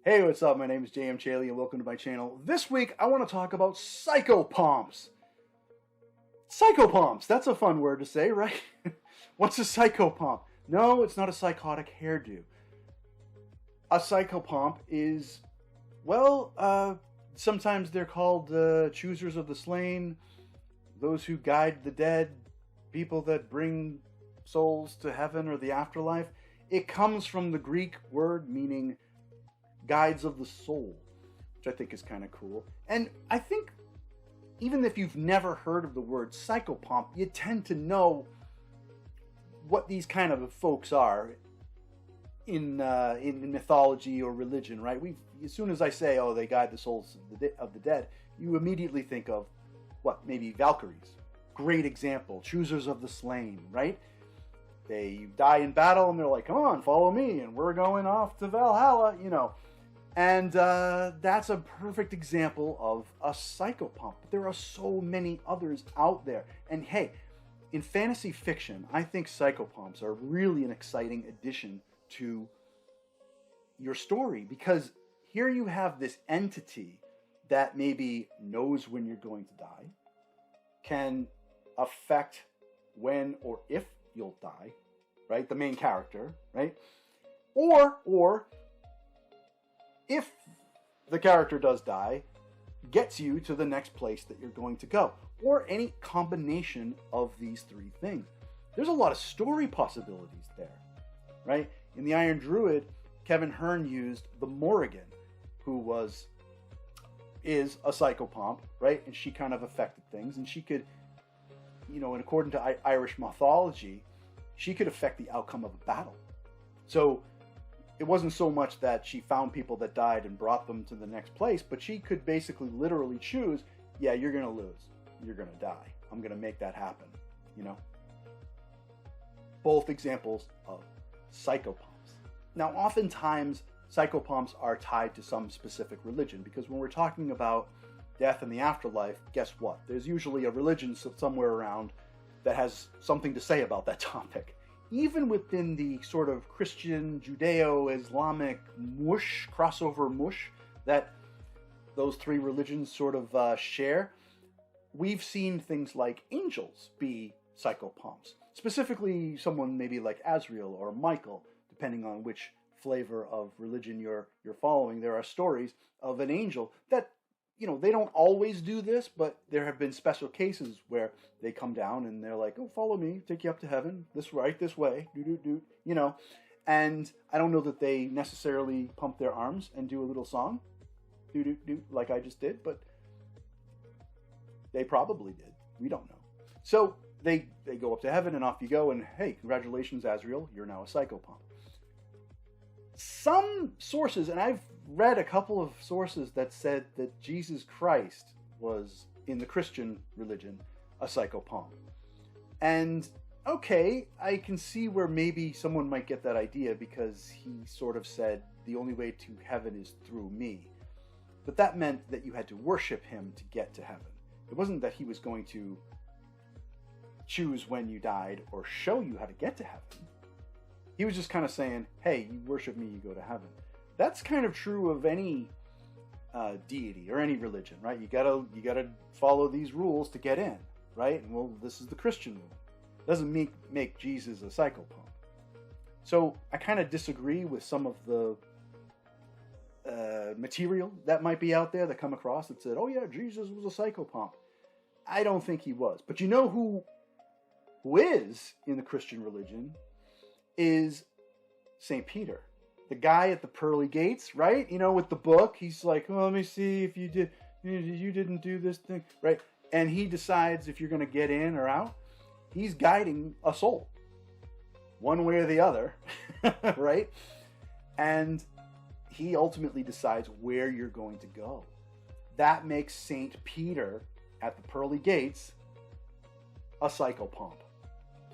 Hey, what's up? My name is JM Chaley and welcome to my channel. This week I want to talk about psychopomps. Psychopomps, that's a fun word to say, right? What's a psychopomp? No, it's not a psychotic hairdo. A psychopomp is, sometimes they're called choosers of the slain, those who guide the dead, people that bring souls to heaven or the afterlife. It comes from the Greek word meaning guides of the soul, which I think is kind of cool. And I think even if you've never heard of the word psychopomp, you tend to know what these kind of folks are in mythology or religion, right? As soon as I say, oh, they guide the souls of the dead, you immediately think of what? Maybe Valkyries. Great example. Choosers of the slain, right? They die in battle and they're like, come on, follow me, and we're going off to Valhalla, And that's a perfect example of a psychopomp. But there are so many others out there. And hey, in fantasy fiction, I think psychopomps are really an exciting addition to your story, because here you have this entity that maybe knows when you're going to die, can affect when or if you'll die, right? The main character, right? Or if the character does die, gets you to the next place that you're going to go, or any combination of these three things. There's a lot of story possibilities there, right? In the Iron Druid, Kevin Hearn used the Morrigan, who is a psychopomp, right? And she kind of affected things, and she could, and according to Irish mythology, she could affect the outcome of a battle. So it wasn't so much that she found people that died and brought them to the next place, but she could basically literally choose, yeah, you're going to lose. You're going to die. I'm going to make that happen, Both examples of psychopomps. Now, oftentimes, psychopomps are tied to some specific religion, because when we're talking about death and the afterlife, guess what? There's usually a religion somewhere around that has something to say about that topic. Even within the sort of Christian, Judeo-Islamic crossover mush that those three religions sort of share, we've seen things like angels be psychopomps. Specifically, someone maybe like Azrael or Michael, depending on which flavor of religion you're following. There are stories of an angel that, they don't always do this, but there have been special cases where they come down and they're like, oh, follow me, take you up to heaven, this way, and I don't know that they necessarily pump their arms and do a little song, like I just did, but they probably did. We don't know. So they go up to heaven and off you go, and hey, congratulations, Azrael, you're now a psychopomp. Some sources, and I've read a couple of sources that said that Jesus Christ was, in the Christian religion, a psychopomp. And okay, I can see where maybe someone might get that idea, because he sort of said, the only way to heaven is through me. But that meant that you had to worship him to get to heaven. It wasn't that he was going to choose when you died or show you how to get to heaven. He was just kind of saying, hey, you worship me, you go to heaven. That's kind of true of any deity or any religion, right? You gotta follow these rules to get in, right? And well, this is the Christian rule. Doesn't make Jesus a psychopomp. So I kind of disagree with some of the material that might be out there that come across that said, oh yeah, Jesus was a psychopomp. I don't think he was. But you know who is in the Christian religion is St. Peter. The guy at the pearly gates, right? With the book, he's like, oh, let me see if you didn't do this thing, right? And he decides if you're going to get in or out. He's guiding a soul, one way or the other, right? And he ultimately decides where you're going to go. That makes St. Peter at the pearly gates a psychopomp.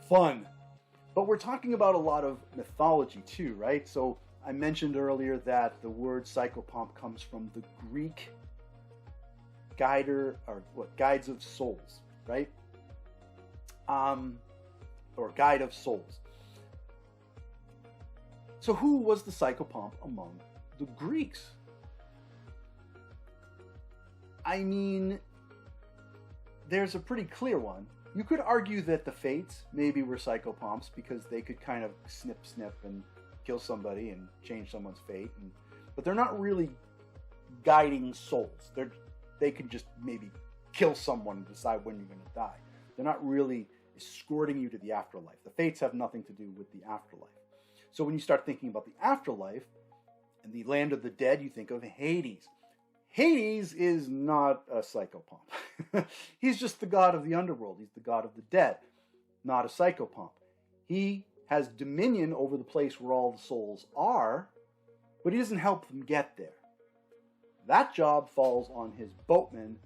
Fun. But we're talking about a lot of mythology too, right? So I mentioned earlier that the word psychopomp comes from the Greek guides of souls, right? Or guide of souls. So who was the psychopomp among the Greeks? I mean, there's a pretty clear one. You could argue that the Fates maybe were psychopomps because they could kind of snip and kill somebody and change someone's fate, but they're not really guiding souls. They can just maybe kill someone and decide when you're going to die. They're not really escorting you to the afterlife. The Fates have nothing to do with the afterlife. So when you start thinking about the afterlife and the land of the dead, you think of Hades. Hades is not a psychopomp. He's just the god of the underworld. He's the god of the dead, not a psychopomp. He has dominion over the place where all the souls are, but he doesn't help them get there. That job falls on his boatman,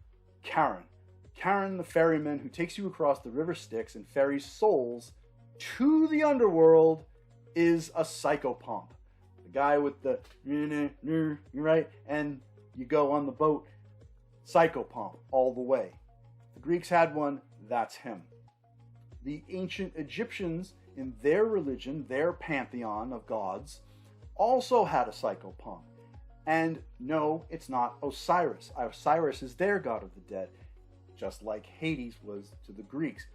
Charon. Charon, the ferryman who takes you across the river Styx and ferries souls to the underworld, is a psychopomp. The guy with the right, and you go on the boat, psychopomp all the way. The Greeks had one, that's him. The ancient Egyptians, in their religion, their pantheon of gods, also had a psychopomp. And no, it's not Osiris. Osiris is their god of the dead, just like Hades was to the Greeks.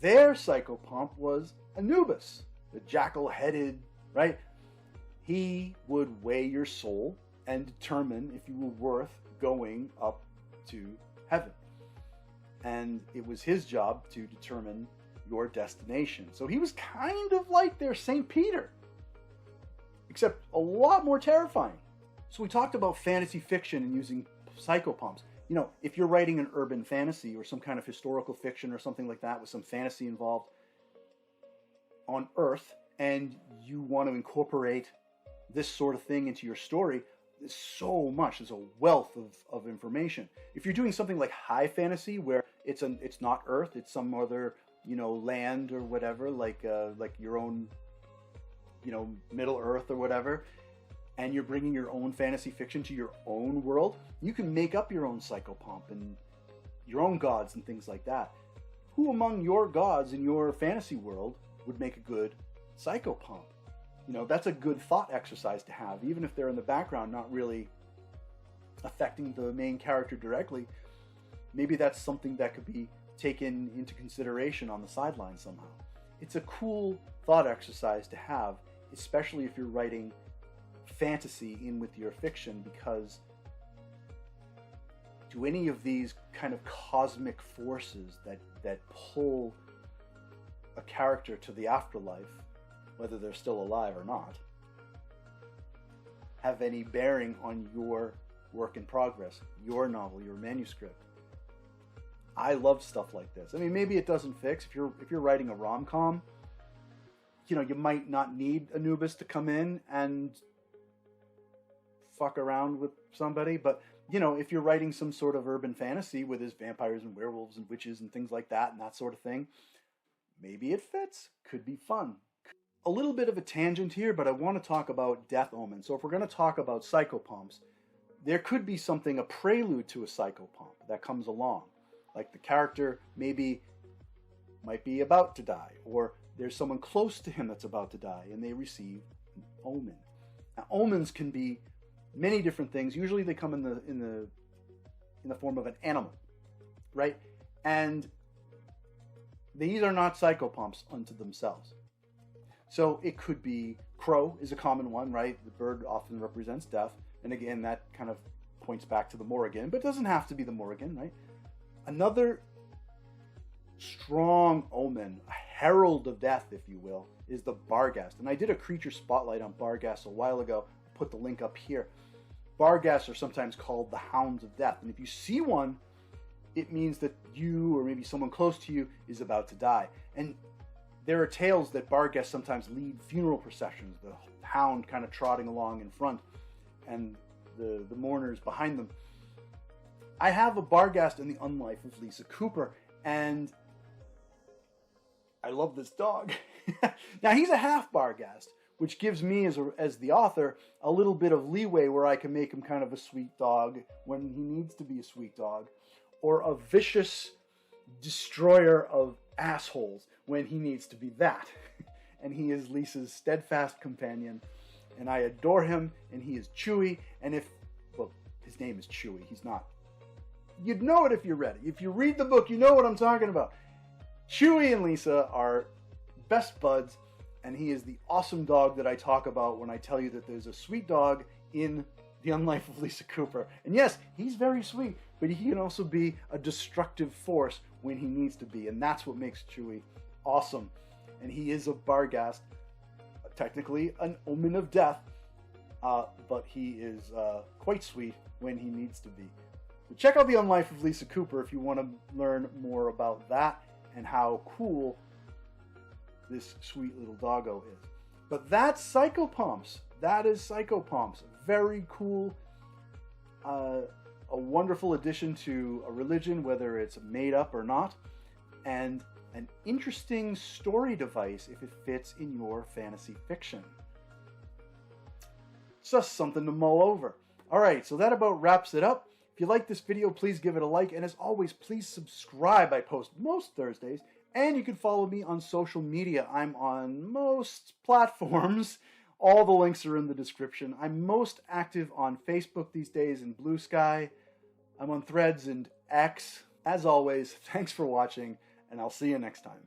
Their psychopomp was Anubis, the jackal-headed, right? He would weigh your soul and determine if you were worth going up to heaven. And it was his job to determine your destination. So he was kind of like their St. Peter, except a lot more terrifying. So we talked about fantasy fiction and using psychopomps. You know, if you're writing an urban fantasy or some kind of historical fiction or something like that with some fantasy involved on Earth, and you want to incorporate this sort of thing into your story, there's so much. There's a wealth of information. If you're doing something like high fantasy, where it's not Earth, it's some other, you know, land or whatever, like your own, you know, Middle Earth or whatever, and you're bringing your own fantasy fiction to your own world, you can make up your own psychopomp and your own gods and things like that. Who among your gods in your fantasy world would make a good psychopomp? You know, that's a good thought exercise to have, even if they're in the background, not really affecting the main character directly. Maybe that's something that could be taken into consideration on the sidelines somehow. It's a cool thought exercise to have, especially if you're writing fantasy in with your fiction, because do any of these kind of cosmic forces that pull a character to the afterlife, whether they're still alive or not, have any bearing on your work in progress, your novel, your manuscript? I love stuff like this. I mean, maybe it doesn't fix if you're writing a rom-com. You know, you might not need Anubis to come in and fuck around with somebody, but you know, if you're writing some sort of urban fantasy with his vampires and werewolves and witches and things like that and that sort of thing, maybe it fits. Could be fun. A little bit of a tangent here, but I want to talk about Death Omen. So if we're going to talk about psychopomps, there could be something, a prelude to a psychopomp that comes along. Like the character might be about to die, or there's someone close to him that's about to die, and they receive an omen. Now, omens can be many different things. Usually they come in the form of an animal, right? And these are not psychopomps unto themselves. So it could be crow is a common one, right? The bird often represents death. And again, that kind of points back to the Morrigan, but it doesn't have to be the Morrigan, right? Another strong omen, a herald of death, if you will, is the Barghast. And I did a creature spotlight on Barghast a while ago. I'll put the link up here. Barghasts are sometimes called the hounds of death. And if you see one, it means that you or maybe someone close to you is about to die. And there are tales that Barghasts sometimes lead funeral processions, the hound kind of trotting along in front and the mourners behind them. I have a Barghast in the Unlife of Lisa Cooper, and I love this dog. Now, he's a half Barghast, which gives me, as the author, a little bit of leeway where I can make him kind of a sweet dog when he needs to be a sweet dog, or a vicious destroyer of assholes when he needs to be that. And he is Lisa's steadfast companion, and I adore him, and he is Chewy, and well, his name is Chewy, he's not You'd know it if you're ready. If you read the book, you know what I'm talking about. Chewie and Lisa are best buds, and he is the awesome dog that I talk about when I tell you that there's a sweet dog in The Unlife of Lisa Cooper. And yes, he's very sweet, but he can also be a destructive force when he needs to be, and that's what makes Chewie awesome. And he is a Barghast, technically an omen of death, but he is quite sweet when he needs to be. So check out The Unlife of Lisa Cooper if you want to learn more about that and how cool this sweet little doggo is. But that's Psychopomps. That is Psychopomps. Very cool. A wonderful addition to a religion, whether it's made up or not. And an interesting story device if it fits in your fantasy fiction. It's just something to mull over. Alright, so that about wraps it up. If you like this video, please give it a like. And as always, please subscribe. I post most Thursdays. And you can follow me on social media. I'm on most platforms. All the links are in the description. I'm most active on Facebook these days and Blue Sky. I'm on Threads and X. As always, thanks for watching, and I'll see you next time.